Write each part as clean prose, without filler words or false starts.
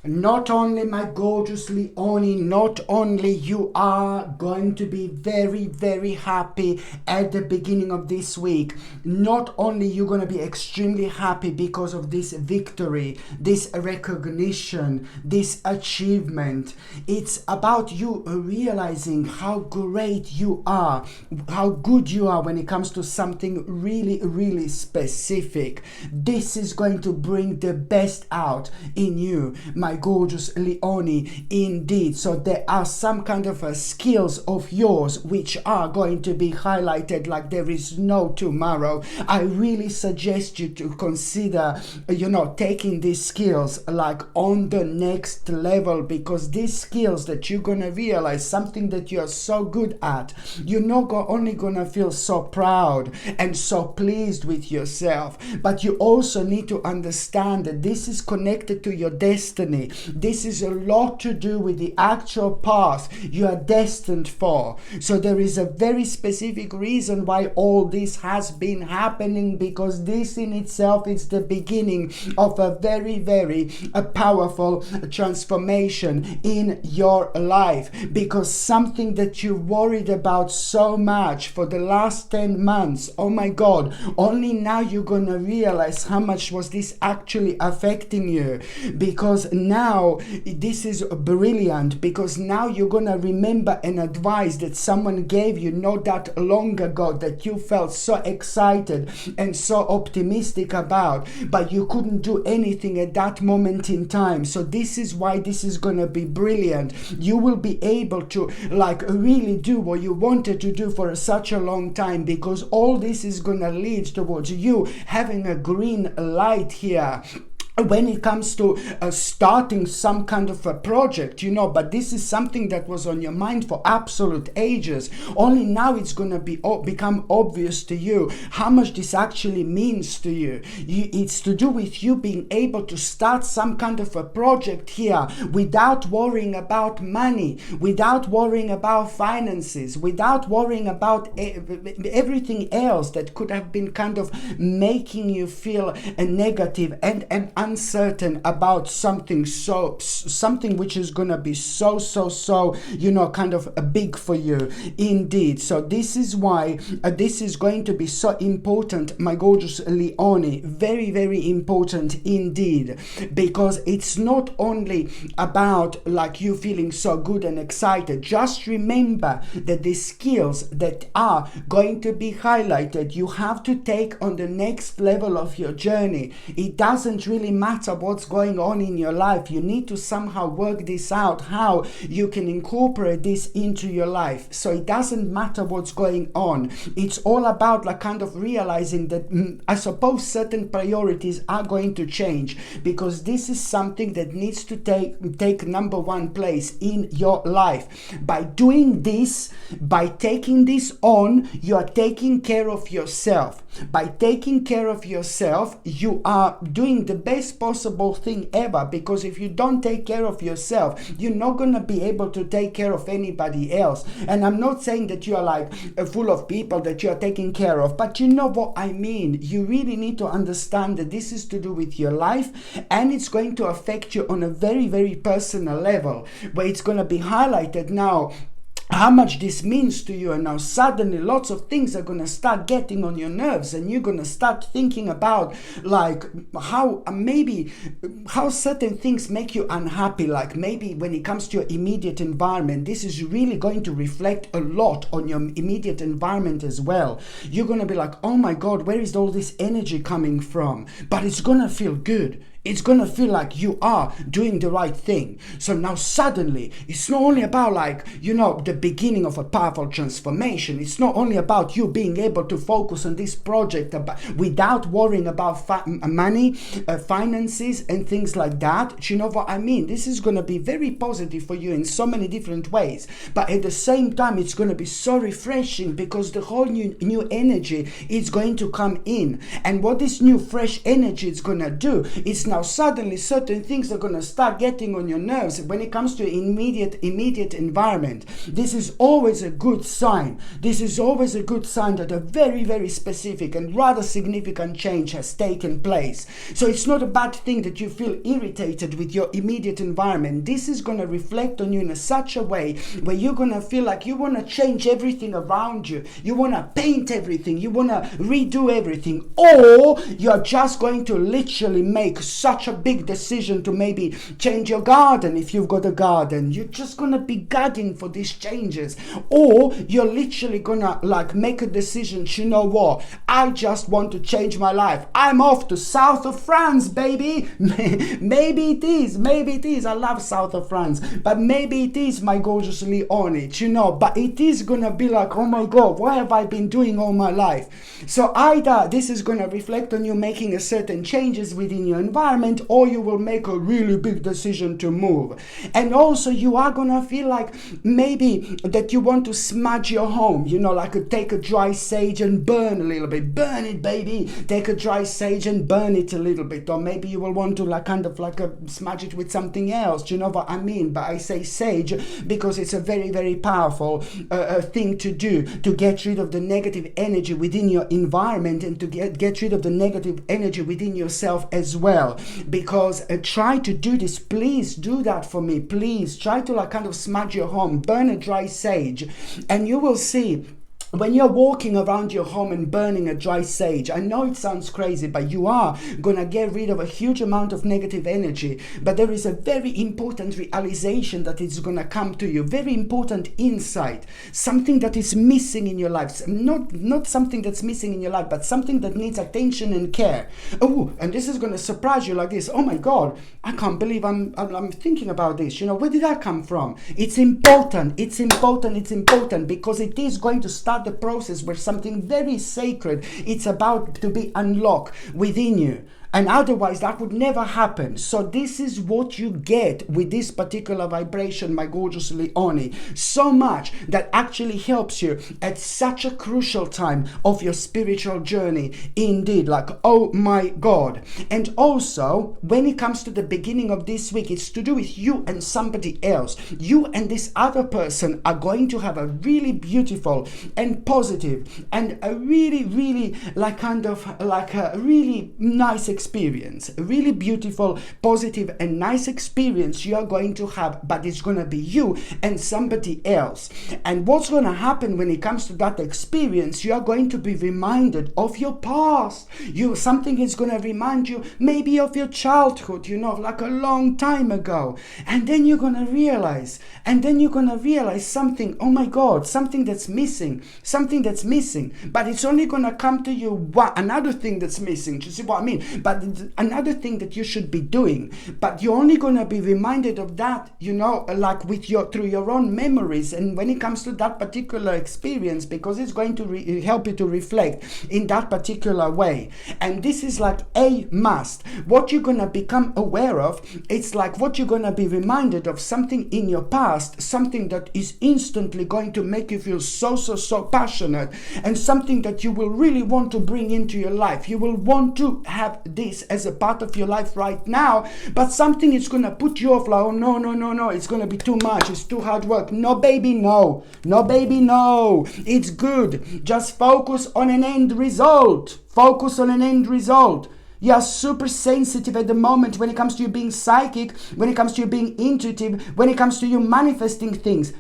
Not only, my gorgeous Leonie, not only you are going to be very, very happy at the beginning of this week, not only you're going to be extremely happy because of this victory, this recognition, this achievement. It's about you realizing how great you are, how good you are when it comes to something really, really specific. This is going to bring the best out in you, my gorgeous Leonie, indeed. So there are some kind of skills of yours which are going to be highlighted like there is no tomorrow. I really suggest you to consider, taking these skills like on the next level, because these skills that you're gonna realize, something that you're so good at, you're not only gonna feel so proud and so pleased with yourself, but you also need to understand that this is connected to your destiny. This is a lot to do with the actual path you are destined for. So there is a very specific reason why all this has been happening, because this in itself is the beginning of a very, very powerful transformation in your life, because something that you worried about so much for the last 10 months, oh my God, only now you're gonna realize how much was this actually affecting you. Because now this is brilliant, because now you're gonna remember an advice that someone gave you not that long ago, that you felt so excited and so optimistic about, but you couldn't do anything at that moment in time. So this is why this is gonna be brilliant. You will be able to really do what you wanted to do for such a long time, because all this is gonna lead towards you having a green light here when it comes to starting some kind of a project, but this is something that was on your mind for absolute ages. Only now it's going to become obvious to you how much this actually means to you. It's to do with you being able to start some kind of a project here without worrying about money, without worrying about finances, without worrying about everything else that could have been kind of making you feel negative and uncertain about something which is gonna be so kind of big for you indeed. So this is why this is going to be so important, my gorgeous Leonie, very, very important indeed, because it's not only about you feeling so good and excited. Just remember that the skills that are going to be highlighted, you have to take on the next level of your journey. It doesn't really matter what's going on in your life. You need to somehow work this out, how you can incorporate this into your life. So it doesn't matter what's going on. It's all about kind of realizing that I suppose certain priorities are going to change, because this is something that needs to take number one place in your life. By doing this, by taking this on, you are taking care of yourself. By taking care of yourself, you are doing the best possible thing ever, because if you don't take care of yourself, you're not going to be able to take care of anybody else. And I'm not saying that you are full of people that you are taking care of, but you know what I mean. You really need to understand that this is to do with your life, and it's going to affect you on a very, very personal level, where it's going to be highlighted now how much this means to you. And now suddenly lots of things are going to start getting on your nerves, and you're going to start thinking about how certain things make you unhappy. Maybe when it comes to your immediate environment, this is really going to reflect a lot on your immediate environment as well. You're going to be like, oh my God, where is all this energy coming from? But it's going to feel good. It's going to feel like you are doing the right thing. So now suddenly, it's not only about the beginning of a powerful transformation. It's not only about you being able to focus on this project without worrying about money, finances, and things like that. You know what I mean? This is going to be very positive for you in so many different ways. But at the same time, it's going to be so refreshing, because the whole new energy is going to come in. And what this new fresh energy is going to do, it's now suddenly certain things are going to start getting on your nerves when it comes to immediate environment. This is always a good sign. This is always a good sign that a very, very specific and rather significant change has taken place. So it's not a bad thing that you feel irritated with your immediate environment. This is going to reflect on you in such a way where you're going to feel like you want to change everything around you. You want to paint everything. You want to redo everything. Or you're just going to literally make such a big decision to maybe change your garden if you've got a garden. You're just going to be gagging for these changes. Or you're literally going to like make a decision, you know what, I just want to change my life. I'm off to south of France, baby. Maybe it is. I love south of France. But maybe it is, my gorgeous Leonie, you know. But it is going to be like, oh my God, what have I been doing all my life? So either this is going to reflect on you making a certain changes within your environment, or you will make a really big decision to move. And also you are going to feel like maybe that you want to smudge your home, you know, like take a dry sage and burn a little bit. Burn it, baby. Take a dry sage and burn it a little bit. Or maybe you will want to like kind of like smudge it with something else. Do you know what I mean? But I say sage because it's a very, very powerful thing to do to get rid of the negative energy within your environment and to get rid of the negative energy within yourself as well. Because try to do this. Please do that for me. Please try to like kind of smudge your home. Burn a dry sage and you will see when you're walking around your home and burning a dry sage, I know it sounds crazy, but you are going to get rid of a huge amount of negative energy. But there is a very important realization that is going to come to you. Very important insight. Something that is missing in your life. Not something that's missing in your life, but something that needs attention and care. Oh, and this is going to surprise you like this. Oh my God, I can't believe I'm thinking about this. You know, where did that come from? It's important. It's important because it is going to start the process where something very sacred, it's about to be unlocked within you. And otherwise that would never happen. So this is what you get with this particular vibration, my gorgeous Leonie. So much that actually helps you at such a crucial time of your spiritual journey. Indeed, like, oh my God. And also, when it comes to the beginning of this week, it's to do with you and somebody else. You and this other person are going to have a really beautiful and positive and a really, really like kind of like a really nice experience, a really beautiful, positive and nice experience you are going to have, but it's going to be you and somebody else. And what's going to happen when it comes to that experience, you are going to be reminded of your past. Something is going to remind you maybe of your childhood, you know, like a long time ago. And then you're going to realize something, oh my God, something that's missing, but it's only going to come to you, another thing that's missing. Do you see what I mean? But another thing that you should be doing, but you're only going to be reminded of that, you know, like through your own memories. And when it comes to that particular experience, because it's going to help you to reflect in that particular way. And this is like a must. What you're going to become aware of, it's like what you're going to be reminded of, something in your past, something that is instantly going to make you feel so passionate, and something that you will really want to bring into your life. You will want to have this as a part of your life right now, but something is going to put you off, like, oh no, it's going to be too much, it's too hard work. No baby, no, it's good. Just focus on an end result. You are super sensitive at the moment when it comes to you being psychic, when it comes to you being intuitive, when it comes to you manifesting things.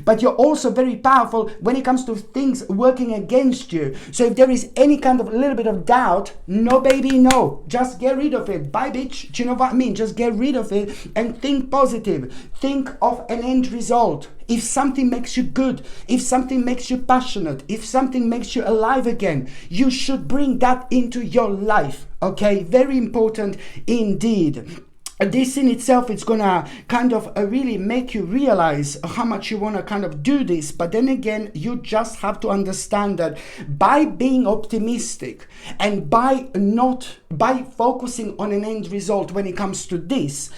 But you're also very powerful when it comes to things working against you. So if there is any kind of a little bit of doubt, no baby, no. Just get rid of it. Bye, bitch. Do you know what I mean? Just get rid of it and think positive. Think of an end result. If something makes you good, if something makes you passionate, if something makes you alive again, you should bring that into your life. Okay, very important indeed. This in itself is gonna kind of really make you realize how much you want to kind of do this. But then again, you just have to understand that by being optimistic and by focusing on an end result when it comes to this,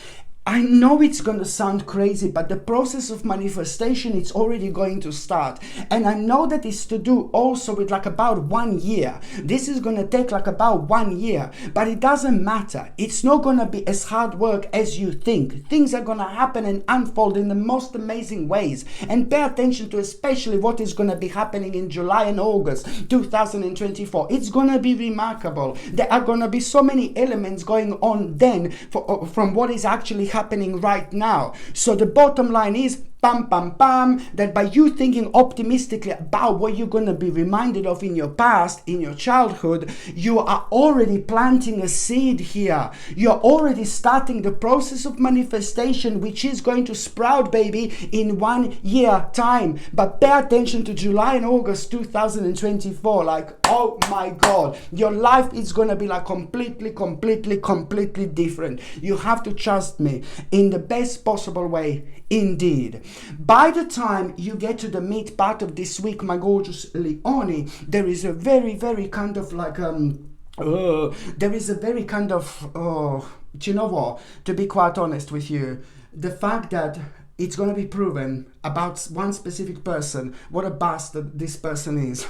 I know it's going to sound crazy, but the process of manifestation, it's already going to start. And I know that it's to do also with like about 1 year. This is going to take like about 1 year, but it doesn't matter. It's not going to be as hard work as you think. Things are going to happen and unfold in the most amazing ways. And pay attention to especially what is going to be happening in July and August 2024. It's going to be remarkable. There are going to be so many elements going on then from what is actually happening right now. So the bottom line is, that by you thinking optimistically about what you're going to be reminded of in your past, in your childhood, you are already planting a seed here. You're already starting the process of manifestation, which is going to sprout, baby, in 1 year time. But pay attention to July and August 2024. Like, oh my God, your life is going to be like completely different. You have to trust me in the best possible way, indeed. By the time you get to the meat part of this week, my gorgeous Leonie, there is a very kind of like there is a very kind of do you know what, to be quite honest with you, the fact that it's going to be proven about one specific person what a bastard this person is.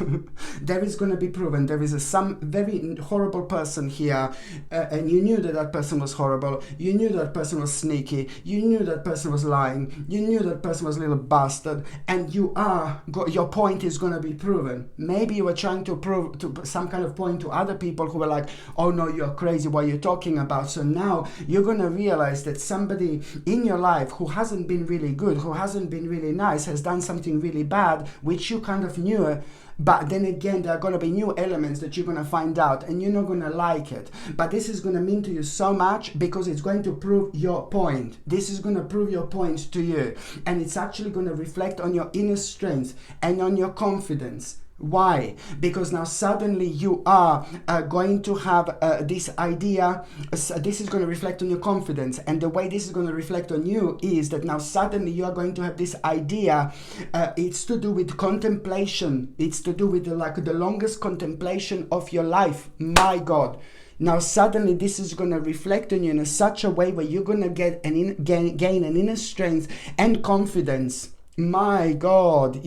There is going to be proven there is some very horrible person here, and you knew that person was horrible, you knew that person was sneaky, you knew that person was lying, you knew that person was a little bastard, and your point is going to be proven. Maybe you were trying to prove to some kind of point to other people who were like, oh no, you're crazy, what are you talking about? So now you're going to realize that somebody in your life who hasn't been really good, who hasn't been really nice, has done something really bad, which you kind of knew. But then again, there are going to be new elements that you're going to find out, and you're not going to like it. But this is going to mean to you so much, because it's going to prove your point. This is going to prove your point to you. And it's actually going to reflect on your inner strength and on your confidence. Why? Because now suddenly you are going to have this idea. This is going to reflect on your confidence, and the way this is going to reflect on you is that now suddenly you are going to have this idea. It's to do with contemplation. It's to do with the longest contemplation of your life. My God. Now suddenly this is going to reflect on you in such a way where you're going to get gain an inner strength and confidence. My God,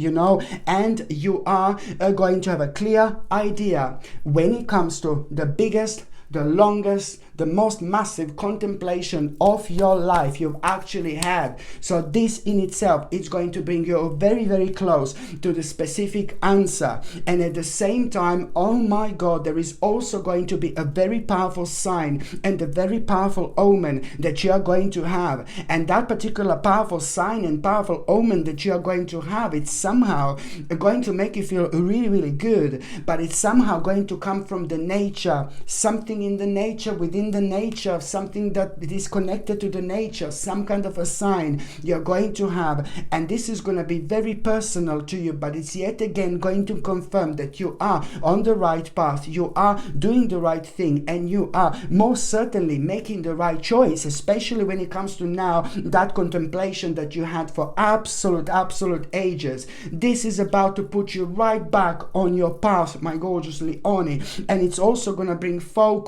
and you are going to have a clear idea when it comes to the biggest, the longest, the most massive contemplation of your life you've actually had. So this in itself is going to bring you very close to the specific answer. And at the same time, oh my God, there is also going to be a very powerful sign and a very powerful omen that you are going to have. And that particular powerful sign and powerful omen that you are going to have, it's somehow going to make you feel really good, but it's somehow going to come from the nature, something in the nature, within the nature of something that is connected to the nature, some kind of a sign you're going to have. And this is going to be very personal to you, but it's yet again going to confirm that you are on the right path, you are doing the right thing, and you are most certainly making the right choice, especially when it comes to now that contemplation that you had for absolute ages. This is about to put you right back on your path, my gorgeous Leonie, and it's also going to bring focus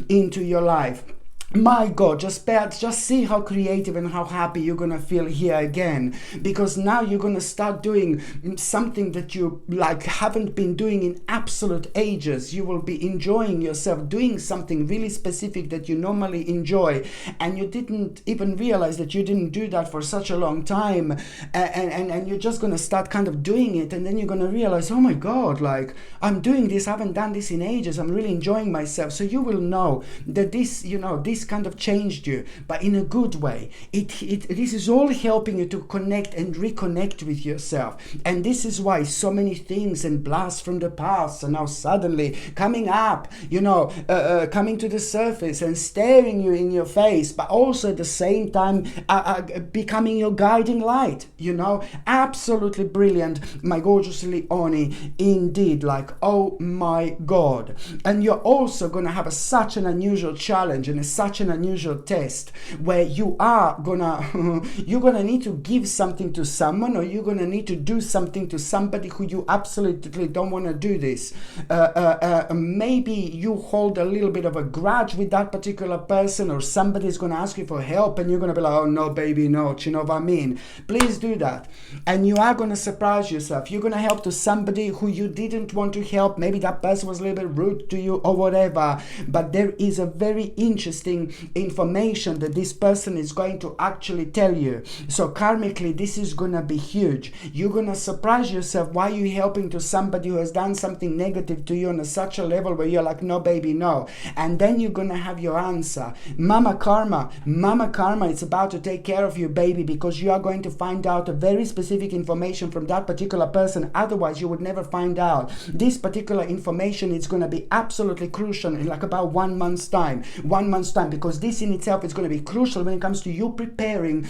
into your life. My God, just see how creative and how happy you're going to feel here again, because now you're going to start doing something that you haven't been doing in absolute ages. You will be enjoying yourself doing something really specific that you normally enjoy, and you didn't even realize that you didn't do that for such a long time, and you're just going to start kind of doing it, and then you're going to realize, oh my God, I'm doing this, I haven't done this in ages, I'm really enjoying myself. So you will know that this kind of changed you, but in a good way. This is all helping you to connect and reconnect with yourself. And this is why so many things and blasts from the past are now suddenly coming up, coming to the surface and staring you in your face, but also at the same time becoming your guiding light. Absolutely brilliant, my gorgeous Leonie, indeed. Oh my God. And you're also going to have such an unusual challenge and such such an unusual test where you are gonna you're gonna need to give something to someone, or you're gonna need to do something to somebody who you absolutely don't want to do this. Maybe you hold a little bit of a grudge with that particular person, or somebody's gonna ask you for help and you're gonna be like, oh no baby, no. Do you know what I mean? Please do that, and you are gonna surprise yourself. You're gonna help to somebody who you didn't want to help. Maybe that person was a little bit rude to you or whatever, but there is a very interesting information that this person is going to actually tell you. So karmically, this is gonna be huge. You're gonna surprise yourself why you're helping to somebody who has done something negative to you on such a level where you're like, no baby, no. And then you're gonna have your answer. Mama karma, it's about to take care of you, baby, because you are going to find out a very specific information from that particular person. Otherwise you would never find out. This particular information is going to be absolutely crucial in like about 1 month's time, because this in itself is going to be crucial when it comes to you preparing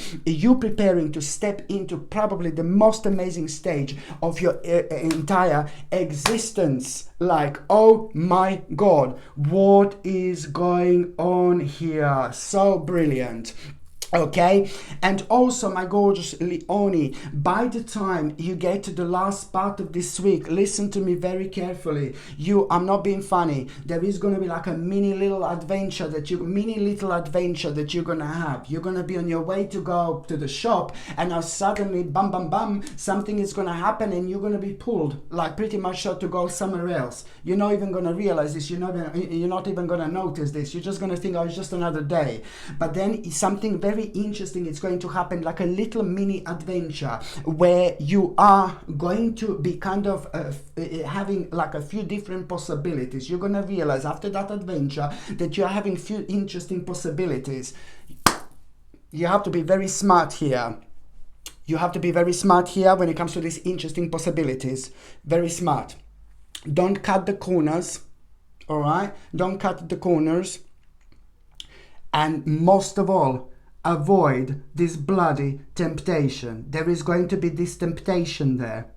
to step into probably the most amazing stage of your entire existence. Like, oh my God, what is going on here? So brilliant. Okay, and also my gorgeous Leonie, by the time you get to the last part of this week, listen to me very carefully. I'm not being funny. There is going to be like a mini little adventure that you're going to have. You're going to be on your way to go to the shop, and now suddenly, bam, bam, bam, something is going to happen, and you're going to be pulled, like pretty much so to go somewhere else. You're not even going to realize this. You're not even going to notice this. You're just going to think, oh, it's just another day. But then something very interesting is going to happen, like a little mini adventure where you are going to be kind of having like a few different possibilities. You're going to realize after that adventure that you're having few interesting possibilities. You have to be very smart here. You have to be very smart here when it comes to these interesting possibilities. Very smart. Don't cut the corners. All right? Don't cut the corners. And most of all, avoid this bloody temptation. There is going to be this temptation there.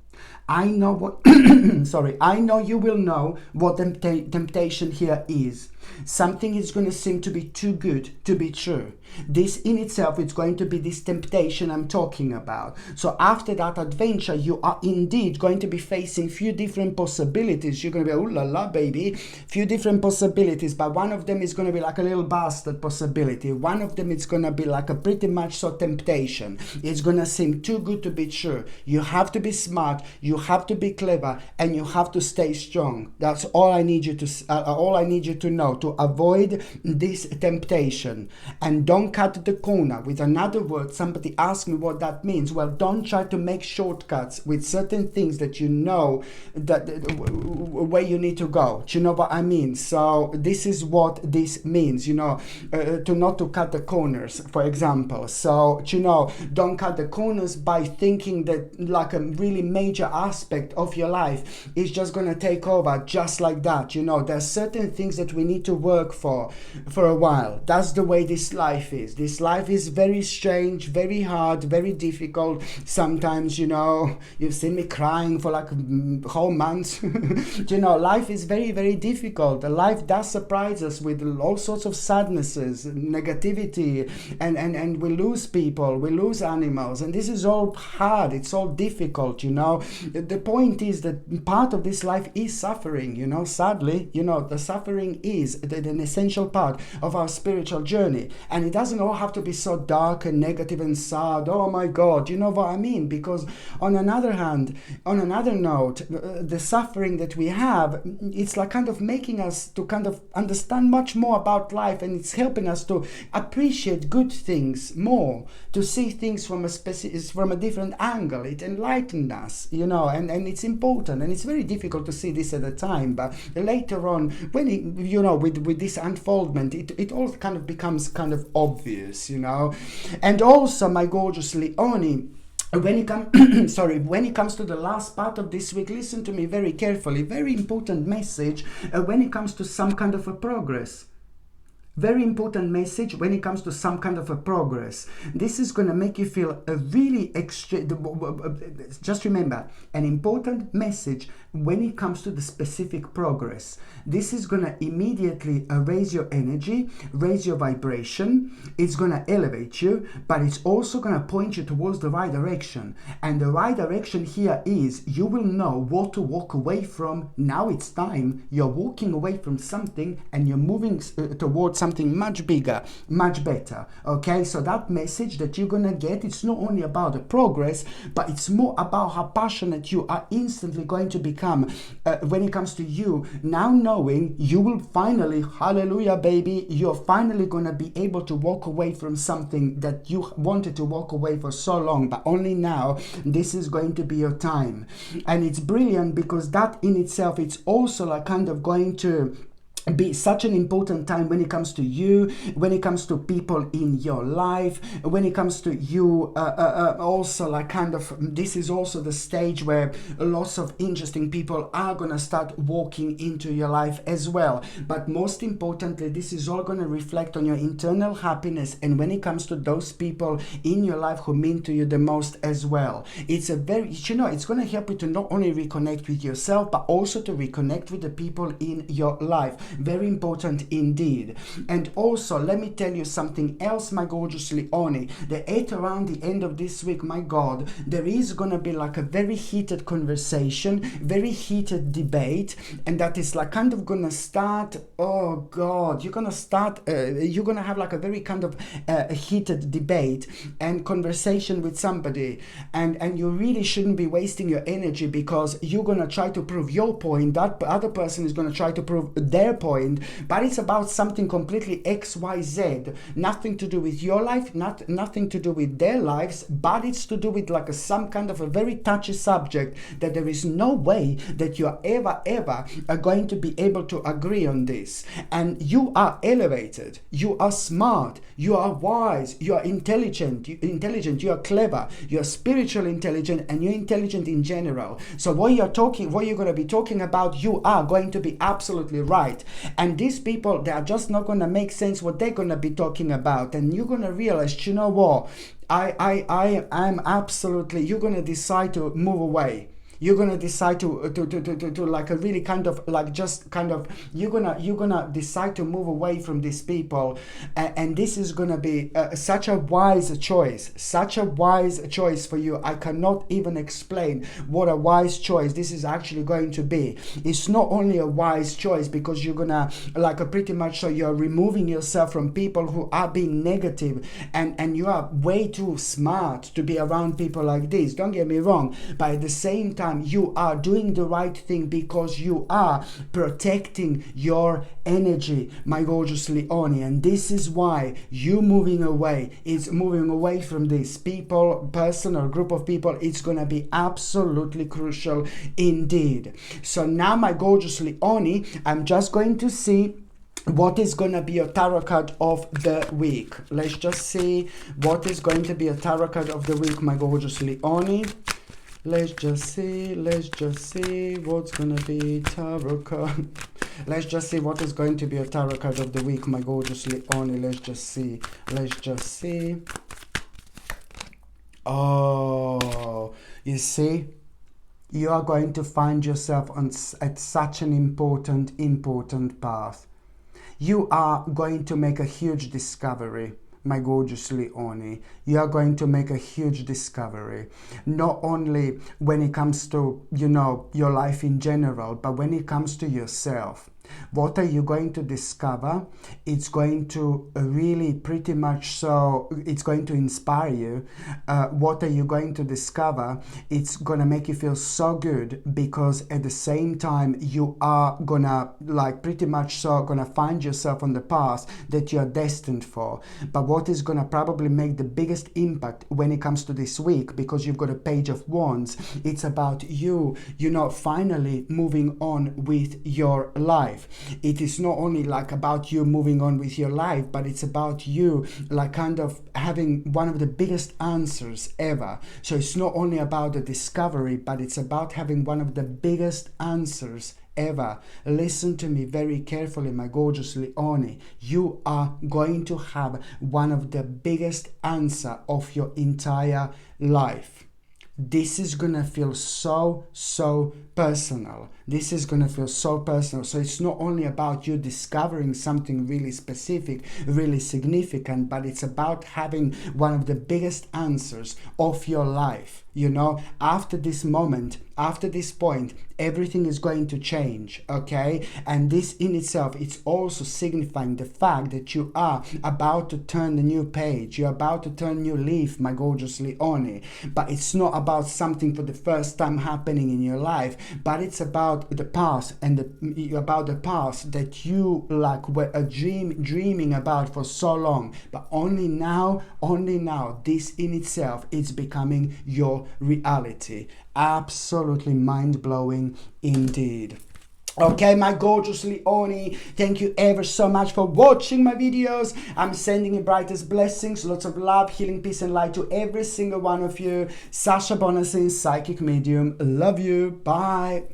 I know what I know you will know what temptation here is. Something is going to seem to be too good to be true. This in itself is going to be this temptation I'm talking about. So after that adventure, you are indeed going to be facing few different possibilities. You're going to be, oh la la baby, few different possibilities, but one of them is going to be like a little bastard possibility. One of them is going to be like a pretty much so temptation. It's going to seem too good to be true. You have to be smart, you have to be clever, and you have to stay strong. That's all I need you to know, to avoid this temptation. And don't cut the corner. With another word, somebody asked me what that means. Well, don't try to make shortcuts with certain things that you know that where you need to go. Do you know what I mean? So this is what this means, to not to cut the corners, for example. So, don't cut the corners by thinking that like a really major aspect of your life is just going to take over just like that. There's certain things that we need to work for a while. That's the way this life is. This life is very strange, very hard, very difficult. Sometimes, you've seen me crying for like whole months. Life is very, very difficult. Life does surprise us with all sorts of sadnesses, negativity, and we lose people, we lose animals, and this is all hard. It's all difficult. The point is that part of this life is suffering. Sadly, the suffering is an essential part of our spiritual journey, and it doesn't all have to be so dark and negative and sad. Oh my God, you know what I mean? Because on another note, the suffering that we have, it's like kind of making us to kind of understand much more about life, and it's helping us to appreciate good things more, to see things from a different angle. It enlightened us, and it's important, and it's very difficult to see this at the time, but later on, when with this unfoldment, it all kind of becomes kind of obvious, And also, my gorgeous Leonie, when it comes to the last part of this week, listen to me very carefully. Very important message when it comes to some kind of a progress. Very important message when it comes to some kind of a progress. This is going to make you feel a really extra. Just remember, an important message when it comes to the specific progress. This is going to immediately raise your energy, raise your vibration. It's going to elevate you, but it's also going to point you towards the right direction. And the right direction here is you will know what to walk away from. Now it's time. You're walking away from something and you're moving towards something much bigger, much better. Okay, so that message that you're gonna get, it's not only about the progress, but it's more about how passionate you are instantly going to become when it comes to you now knowing you will finally, hallelujah baby, you're finally gonna be able to walk away from something that you wanted to walk away for so long, but only now this is going to be your time. And it's brilliant because that in itself, it's also like kind of going to be such an important time when it comes to you, when it comes to people in your life, when it comes to you also like kind of, this is also the stage where lots of interesting people are gonna start walking into your life as well. But most importantly, this is all gonna reflect on your internal happiness, and when it comes to those people in your life who mean to you the most as well. It's a very, it's gonna help you to not only reconnect with yourself, but also to reconnect with the people in your life. Very important indeed. And also, let me tell you something else, my gorgeous Leone. At around the end of this week, my God, there is gonna be like a very heated conversation, very heated debate, and that is like kind of gonna start, oh God, you're gonna have like a very kind of heated debate and conversation with somebody, and you really shouldn't be wasting your energy, because you're gonna try to prove your point, that other person is gonna try to prove their point, but it's about something completely XYZ, nothing to do with your life, nothing to do with their lives, but it's to do with like some kind of a very touchy subject that there is no way that you're ever are going to be able to agree on this. And you are elevated, you are smart, you are wise, you are intelligent, you are clever, you are spiritually intelligent, and you're intelligent in general. So what you're going to be talking about, you are going to be absolutely right. And these people, they are just not going to make sense what they're going to be talking about. And you're going to realize, you know what, I'm absolutely, you're going to decide to move away. You're gonna decide to like a really kind of like just kind of you're gonna decide to move away from these people, and this is gonna be such a wise choice for you. I cannot even explain what a wise choice this is actually going to be. It's not only a wise choice because you're gonna like pretty much so you're removing yourself from people who are being negative, and you are way too smart to be around people like this. Don't get me wrong, but at the same time, you are doing the right thing because you are protecting your energy, my gorgeous Leone. And this is why you moving away from this person or group of people. It's gonna be absolutely crucial indeed. So now, my gorgeous Leone, I'm just going to see what is going to be your tarot card of the week. Let's just see what is going to be a tarot card of the week, my gorgeous Leone. Let's just see what's gonna be tarot card. Let's just see what is going to be a tarot card of the week, my gorgeous Leone. Let's just see. Oh, you see, you are going to find yourself at such an important path. You are going to make a huge discovery, my gorgeous Leone. You are going to make a huge discovery, not only when it comes to, your life in general, but when it comes to yourself. What are you going to discover? It's going to really pretty much so, it's going to inspire you. What are you going to discover? It's gonna make you feel so good, because at the same time you are gonna like pretty much so gonna find yourself on the path that you're destined for. But what is gonna probably make the biggest impact when it comes to this week, because you've got a Page of Wands, it's about you, finally moving on with your life. It is not only like about you moving on with your life, but it's about you like kind of having one of the biggest answers ever. So it's not only about the discovery, but it's about having one of the biggest answers ever, listen to me very carefully, my gorgeous Leone. You are going to have one of the biggest answer of your entire life. This is gonna feel so personal. This is gonna feel so personal. So it's not only about you discovering something really specific, really significant, but it's about having one of the biggest answers of your life. You know, after this moment, after this point, everything is going to change, okay? And this in itself, it's also signifying the fact that you are about to turn the new page. You're about to turn new leaf, my gorgeous Leone. But it's not about something for the first time happening in your life, but it's about the past, and about the past that you like were dreaming about for so long. But only now, this in itself is becoming your reality. Absolutely mind-blowing indeed. Okay, my gorgeous Leone, thank you ever so much for watching my videos. I'm sending you brightest blessings, lots of love, healing, peace and light to every single one of you. Sasha Bonasin, psychic medium. Love you. Bye.